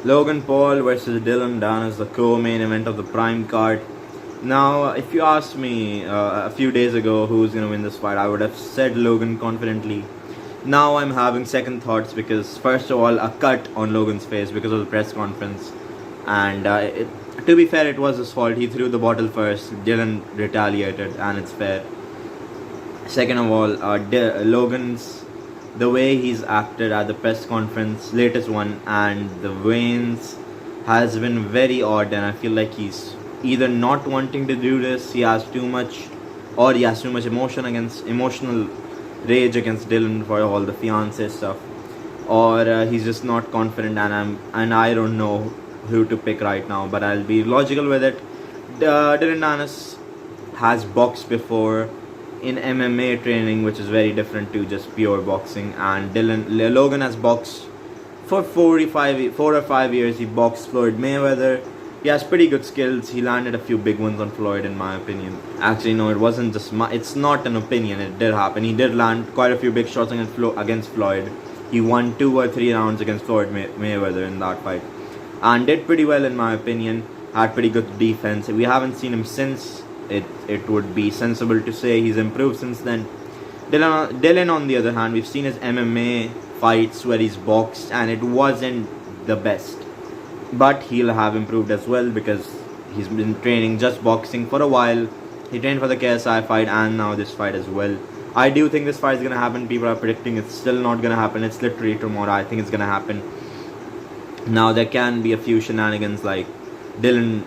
Logan Paul versus Dillon Danis, the co-main event of the Prime card. Now, if you asked me a few days ago who's going to win this fight, I would have said Logan confidently. Now I'm having second thoughts because, first of all, a cut on Logan's face because of the press conference. And to be fair, it was his fault. He threw the bottle first. Dillon retaliated, and it's fair. Second of all, Logan's, the way he's acted at the press conference, latest one, and the veins has been very odd, and I feel like he's either not wanting to do this, he has too much, or he has too much emotional rage against Dillon for all the fiance stuff, or he's just not confident, and I don't know who to pick right now, but I'll be logical with it. Dillon Danis has boxed before in MMA training, which is very different to just pure boxing. And Logan has boxed for 4 or 5 years. He boxed Floyd Mayweather. He has pretty good skills. He landed a few big ones on Floyd, in my opinion. Actually, no, it wasn't just it's not an opinion. It did happen. He did land quite a few big shots against Floyd. He won 2 or 3 rounds against Floyd Mayweather in that fight, and did pretty well, in my opinion. Had pretty good defense. We haven't seen him since. It would be sensible to say he's improved since then. Dillon, on the other hand, we've seen his MMA fights where he's boxed, and it wasn't the best. But he'll have improved as well because he's been training just boxing for a while. He trained for the KSI fight and now this fight as well. I do think this fight is gonna happen. People are predicting it's still not gonna happen. It's literally tomorrow. I think it's gonna happen. Now there can be a few shenanigans like Dillon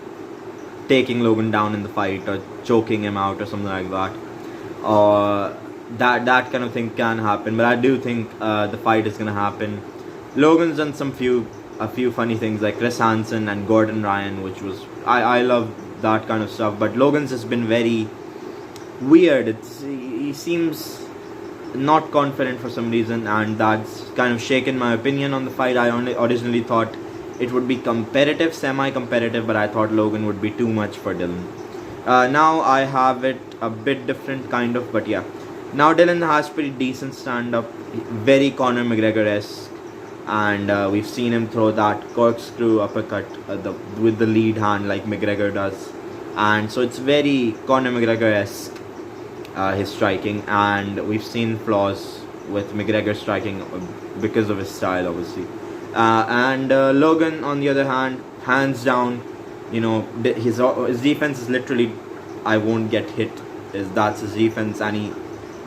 taking Logan down in the fight or choking him out or something like that, or that kind of thing can happen. But I do think the fight is gonna happen. Logan's done a few funny things like Chris Hansen and Gordon Ryan, which was I love that kind of stuff. But Logan's has been very weird. He seems not confident for some reason, and that's kind of shaken my opinion on the fight. I originally thought it would be competitive, semi-competitive, but I thought Logan would be too much for Dillon. Now I have it a bit different, kind of, but yeah. Now Dillon has pretty decent stand-up, very Conor McGregor-esque, and we've seen him throw that corkscrew uppercut with the lead hand like McGregor does, and so it's very Conor McGregor-esque, his striking, and we've seen flaws with McGregor striking because of his style, obviously. And Logan, on the other hand, hands down, his defense is literally, I won't get hit. That's his defense, and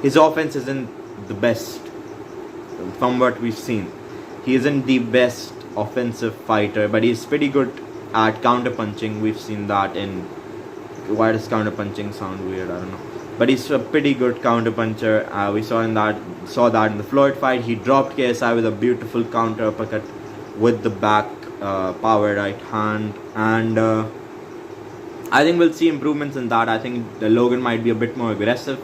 his offense isn't the best from what we've seen. He isn't the best offensive fighter, but he's pretty good at counter-punching. We've seen that in... Why does counter-punching sound weird? I don't know. But he's a pretty good counter-puncher. We saw that in the Floyd fight. He dropped KSI with a beautiful counter uppercut with the back power right hand. And I think we'll see improvements in that. I think Logan might be a bit more aggressive.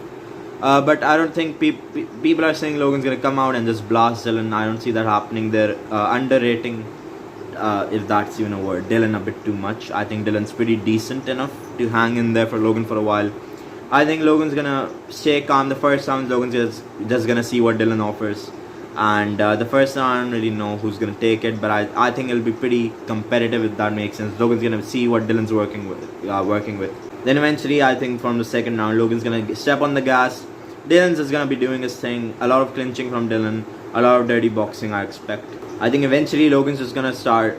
But I don't think people are saying Logan's going to come out and just blast Dillon. I don't see that happening. They're underrating, if that's even a word, Dillon a bit too much. I think Dillon's pretty decent enough to hang in there for Logan for a while. I think Logan's going to stay calm the first round. Logan's just going to see what Dillon offers. And the first round, I don't really know who's going to take it. But I think it'll be pretty competitive, if that makes sense. Logan's going to see what Dillon's working with. Then eventually, I think from the second round, Logan's going to step on the gas. Dillon's is going to be doing his thing. A lot of clinching from Dillon. A lot of dirty boxing, I expect. I think eventually Logan's just going to start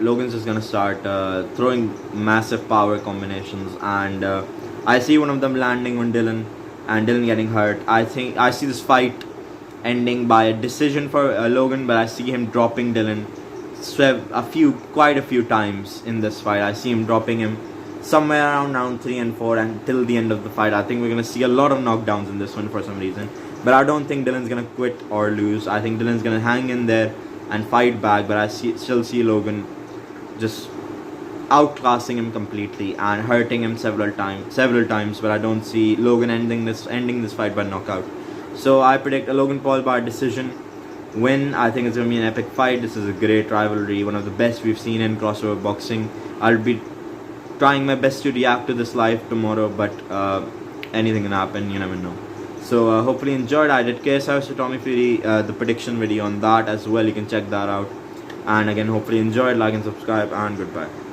throwing massive power combinations. And I see one of them landing on Dillon and Dillon getting hurt. I think I see this fight ending by a decision for Logan, but I see him dropping Dillon quite a few times in this fight. I see him dropping him somewhere around round 3 and 4 until the end of the fight. I think we're going to see a lot of knockdowns in this one for some reason. But I don't think Dillon's going to quit or lose. I think Dillon's going to hang in there and fight back. But I still see Logan just outclassing him completely and hurting him several times. But I don't see Logan ending this fight by knockout. So I predict a Logan Paul by decision win. I think it's going to be an epic fight. This is a great rivalry, one of the best we've seen in crossover boxing. I'll be trying my best to react to this live tomorrow, but anything can happen, you never know. So hopefully enjoyed. I did KSI vs Tommy Fury, the prediction video on that as well. You can check that out. And again, hopefully enjoy, like and subscribe, and goodbye.